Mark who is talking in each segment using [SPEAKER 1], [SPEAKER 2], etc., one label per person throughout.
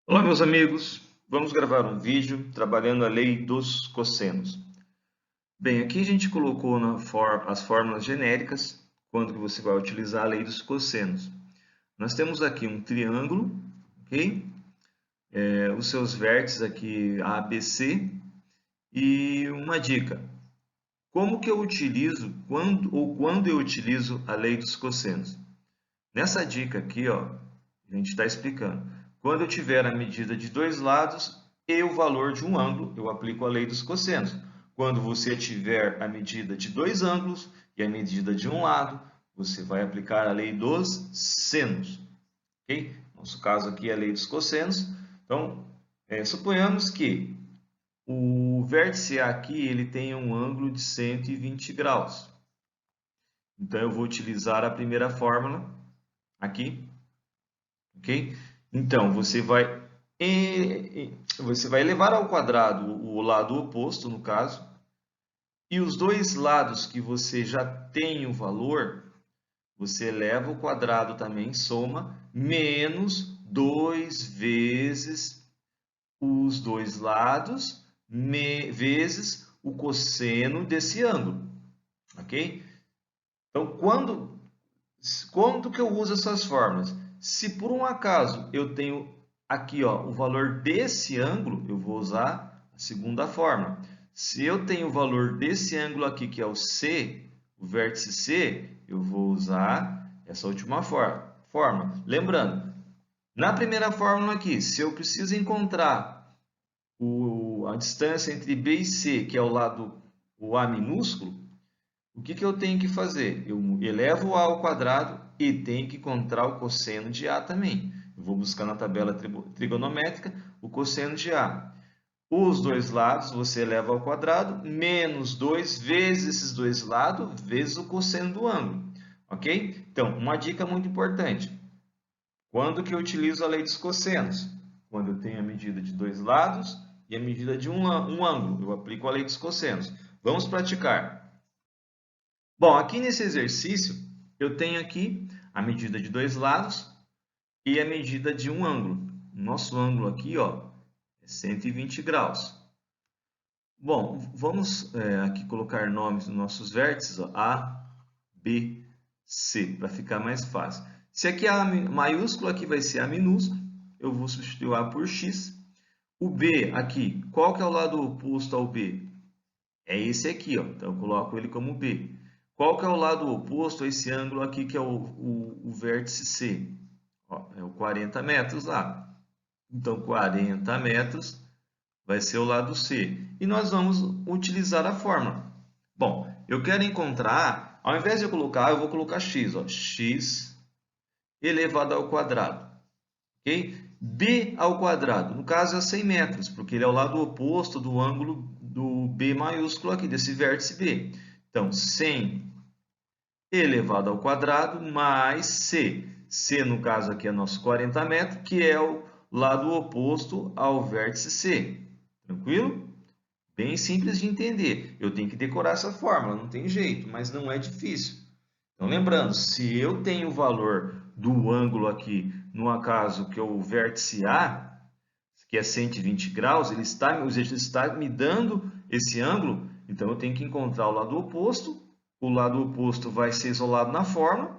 [SPEAKER 1] Olá, meus amigos. Vamos gravar um vídeo trabalhando a lei dos cossenos. Bem, aqui a gente colocou as fórmulas genéricas, quando que você vai utilizar a lei dos cossenos. Nós temos aqui um triângulo, ok? Os seus vértices aqui A, B, C. E uma dica: como que eu utilizo, quando eu utilizo a lei dos cossenos? Nessa dica aqui, ó, a gente está explicando. Quando eu tiver a medida de dois lados e o valor de um ângulo, eu aplico a lei dos cossenos. Quando você tiver a medida de dois ângulos e a medida de um lado, você vai aplicar a lei dos senos. Ok? Nosso caso aqui é a lei dos cossenos. Então, suponhamos que o vértice A aqui ele tem um ângulo de 120 graus. Então, eu vou utilizar a primeira fórmula aqui, ok? Então, você vai elevar ao quadrado o lado oposto, no caso, e os dois lados que você já tem o valor, você eleva o quadrado também, soma, menos 2 vezes os dois lados, vezes o cosseno desse ângulo, ok? Então, quando que eu uso essas fórmulas? Se por um acaso eu tenho aqui, ó, o valor desse ângulo, eu vou usar a segunda fórmula. Se eu tenho o valor desse ângulo aqui, que é o C, o vértice C, eu vou usar essa última forma. Lembrando, na primeira fórmula aqui, se eu preciso encontrar a distância entre B e C, que é o A minúsculo, o que eu tenho que fazer? Eu elevo o A ao quadrado e tenho que encontrar o cosseno de A também. Eu vou buscar na tabela trigonométrica o cosseno de A. Os dois lados você eleva ao quadrado, menos 2 vezes esses dois lados, vezes o cosseno do ângulo. Ok? Então, uma dica muito importante. Quando que eu utilizo a lei dos cossenos? Quando eu tenho a medida de dois lados e a medida de um ângulo. Eu aplico a lei dos cossenos. Vamos praticar. Bom, aqui nesse exercício, eu tenho aqui a medida de dois lados e a medida de um ângulo. Nosso ângulo aqui, ó, é 120 graus. Bom, vamos aqui colocar nomes nos nossos vértices, ó, A, B, C, para ficar mais fácil. Se aqui a maiúsculo, aqui vai ser A minúsculo, eu vou substituir A por X. O B aqui, qual que é o lado oposto ao B? É esse aqui, ó. Então eu coloco ele como B. Qual que é o lado oposto a esse ângulo aqui, que é o vértice C? Ó, é o 40 metros lá. Então 40 metros vai ser o lado C. E nós vamos utilizar a fórmula. Bom, eu quero encontrar, ao invés de eu colocar A, eu vou colocar X. Ó, X elevado ao quadrado. Ok? B ao quadrado, no caso é 100 metros, porque ele é o lado oposto do ângulo do B maiúsculo aqui, desse vértice B. Então, 100 elevado ao quadrado mais C. C, no caso aqui, é nosso 40 metros, que é o lado oposto ao vértice C. Tranquilo? Bem simples de entender. Eu tenho que decorar essa fórmula, não tem jeito, mas não é difícil. Então, lembrando, se eu tenho o valor do ângulo aqui, no acaso que é o vértice A, que é 120 graus, ele está me dando esse ângulo, então eu tenho que encontrar o lado oposto. O lado oposto vai ser isolado na fórmula.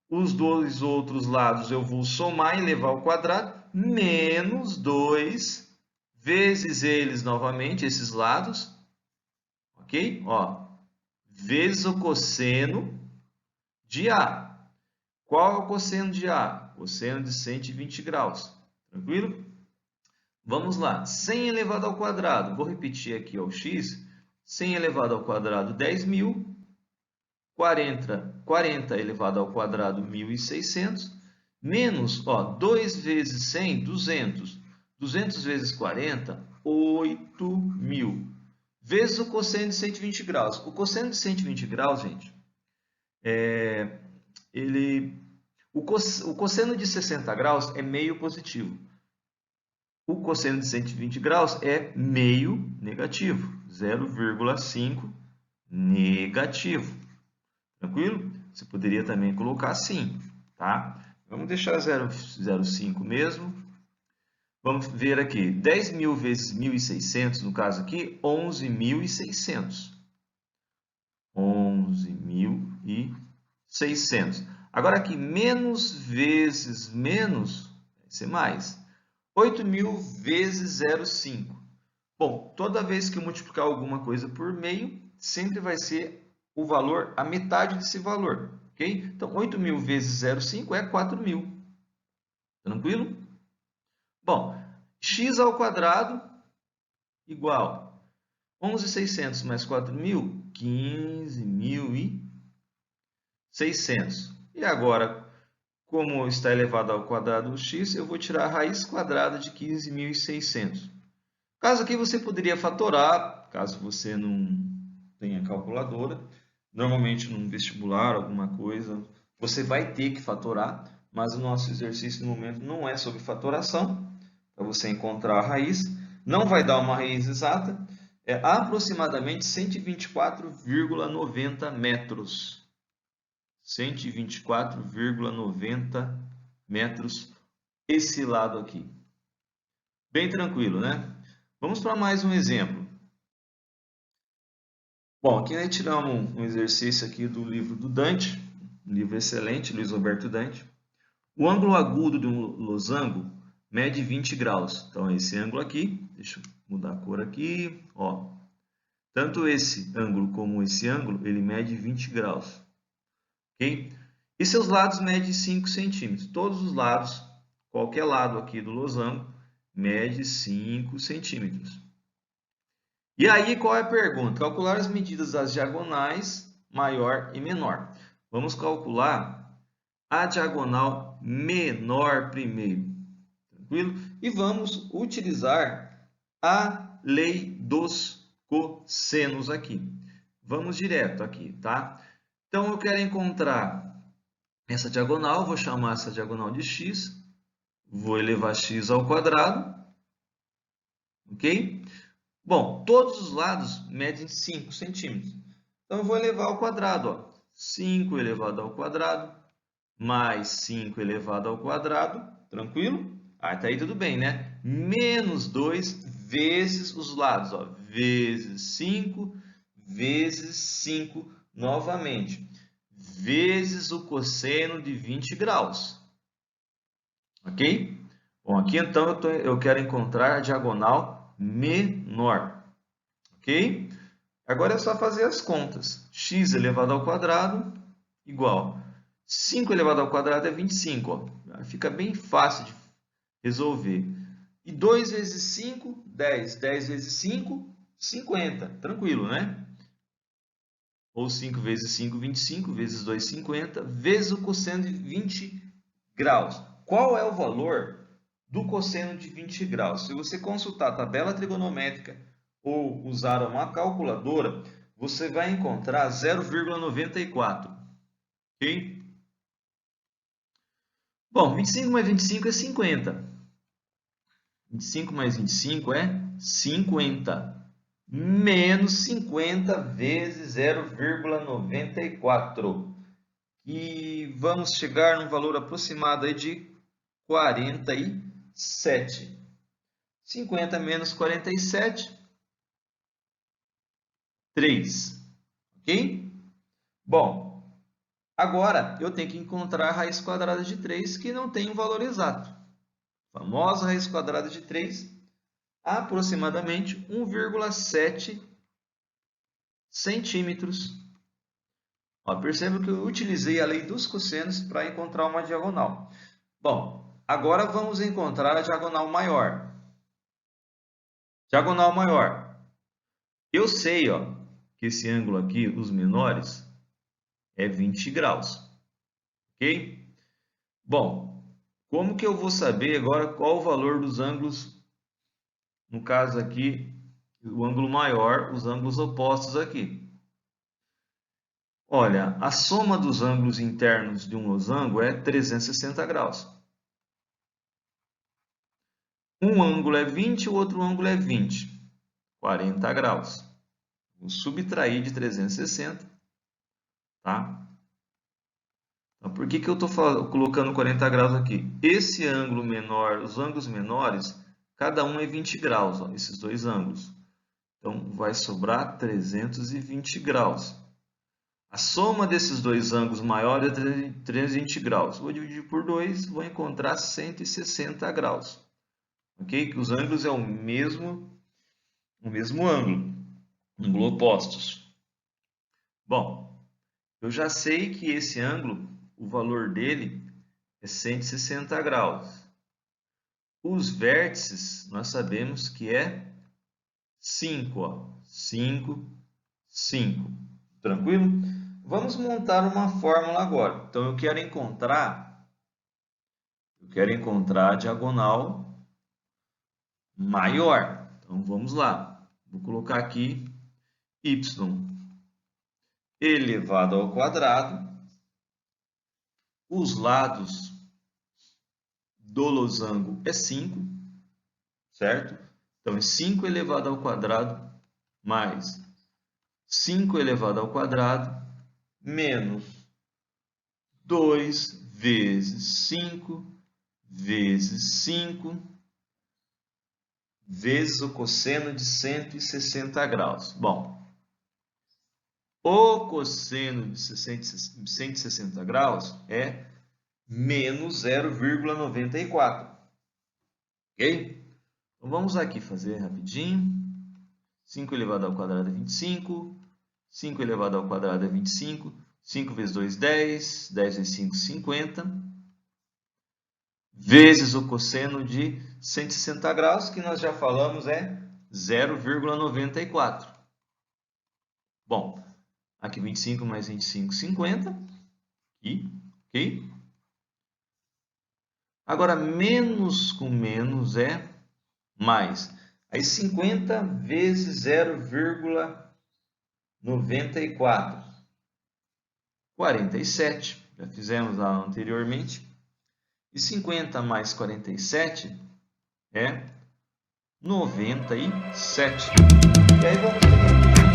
[SPEAKER 1] Os dois outros lados eu vou somar e levar ao quadrado, menos 2 vezes eles novamente, esses lados, ok? Ó, vezes o cosseno de A. Qual é o cosseno de A? Cosseno de 120 graus. Tranquilo? Vamos lá. 100 elevado ao quadrado. Vou repetir aqui o x. 100 elevado ao quadrado, 10.000. 40 elevado ao quadrado, 1.600. Menos, ó, 2 vezes 100, 200. 200 vezes 40, 8.000. Vezes o cosseno de 120 graus. O cosseno de 120 graus, gente, o cosseno de 60 graus é meio positivo. O cosseno de 120 graus é meio negativo, 0,5 negativo. Tranquilo? Você poderia também colocar assim, tá? Vamos deixar 0,05 mesmo. Vamos ver aqui, 10.000 vezes 1.600, no caso aqui, 11.600. 11.600. Agora aqui, menos vezes menos, vai ser mais. 8.000 vezes 0,5. Bom, toda vez que eu multiplicar alguma coisa por meio, sempre vai ser o valor, a metade desse valor, ok? Então, 8.000 vezes 0,5 é 4.000. Tranquilo? Bom, x ao quadrado igual 11.600 mais 4.000, 15.600. E agora, como está elevado ao quadrado do x, eu vou tirar a raiz quadrada de 15.600. Caso aqui você poderia fatorar, caso você não tenha calculadora. Normalmente, num vestibular, alguma coisa, você vai ter que fatorar, mas o nosso exercício no momento não é sobre fatoração, para você encontrar a raiz. Não vai dar uma raiz exata, é aproximadamente 124,90 metros. 124,90 metros esse lado aqui. Bem tranquilo, né? Vamos para mais um exemplo. Bom, aqui nós tiramos um exercício aqui do livro do Dante, um livro excelente, Luiz Roberto Dante. O ângulo agudo de um losango mede 20 graus. Então, esse ângulo aqui, deixa eu mudar a cor aqui, ó. Tanto esse ângulo como esse ângulo, ele mede 20 graus. Ok? E seus lados medem 5 centímetros. Todos os lados, qualquer lado aqui do losango, mede 5 centímetros. E aí, qual é a pergunta? Calcular as medidas das diagonais maior e menor. Vamos calcular a diagonal menor primeiro. Tranquilo? E vamos utilizar a lei dos cossenos aqui. Vamos direto aqui, tá? Então, eu quero encontrar essa diagonal, vou chamar essa diagonal de x, vou elevar x ao quadrado, ok? Bom, todos os lados medem 5 centímetros. Então, eu vou elevar ao quadrado. Ó. 5 elevado ao quadrado, mais 5 elevado ao quadrado. Tranquilo? Ah, tá aí tudo bem, né? Menos 2 vezes os lados. Ó. Vezes 5, vezes 5 novamente. Vezes o cosseno de 20 graus. Ok? Bom, aqui então eu quero encontrar a diagonal menor, ok? Agora é só fazer as contas. X elevado ao quadrado igual 5 elevado ao quadrado é 25, ó. Fica bem fácil de resolver. E 2 vezes 5, 10. 10 vezes 5, 50. Tranquilo, né? Ou 5 vezes 5, 25, vezes 2, 50, vezes o cosseno de 20 graus. Qual é o valor do cosseno de 20 graus? Se você consultar a tabela trigonométrica ou usar uma calculadora, você vai encontrar 0,94. Ok? Bom, 25 mais 25 é 50. 25 mais 25 é 50. Menos 50 vezes 0,94. E vamos chegar num valor aproximado aí de 47. 50 menos 47, 3. Ok? Bom, agora eu tenho que encontrar a raiz quadrada de 3, que não tem um valor exato. A famosa raiz quadrada de 3, aproximadamente 1,7 centímetros. Ó, perceba que eu utilizei a lei dos cossenos para encontrar uma diagonal. Bom, agora vamos encontrar a diagonal maior. Diagonal maior. Eu sei, ó, que esse ângulo aqui, os menores, é 20 graus. Ok? Bom, como que eu vou saber agora qual o valor dos ângulos, no caso aqui, o ângulo maior, os ângulos opostos aqui? Olha, a soma dos ângulos internos de um losango é 360 graus. Um ângulo é 20, o outro ângulo é 20. 40 graus. Vou subtrair de 360, tá? Então, por que eu estou colocando 40 graus aqui? Esse ângulo menor, os ângulos menores, cada um é 20 graus, ó, esses dois ângulos. Então, vai sobrar 320 graus. A soma desses dois ângulos maior é 320 graus. Vou dividir por 2, vou encontrar 160 graus. Ok? Que os ângulos é o mesmo ângulo opostos. Bom, eu já sei que esse ângulo, o valor dele é 160 graus. Os vértices, nós sabemos que é 5, ó. 5, 5. Tranquilo? Vamos montar uma fórmula agora. Então, eu quero encontrar a diagonal maior. Então, vamos lá. Vou colocar aqui y elevado ao quadrado. Os lados do losango é 5, certo? Então, é 5 elevado ao quadrado mais 5 elevado ao quadrado menos 2 vezes 5 vezes 5 vezes o cosseno de 160 graus. Bom, o cosseno de 160 graus é menos 0,94. Ok? Então, vamos aqui fazer rapidinho. 5 elevado ao quadrado é 25. 5 elevado ao quadrado é 25. 5 vezes 2, 10. 10 vezes 5, 50. Vezes o cosseno de 160 graus, que nós já falamos é 0,94. Bom, aqui 25 mais 25, 50. Aqui, ok? Agora, menos com menos é mais. Aí 50 vezes 0,94. 47. Já fizemos lá anteriormente. E 50 mais 47 é 97. E aí vamos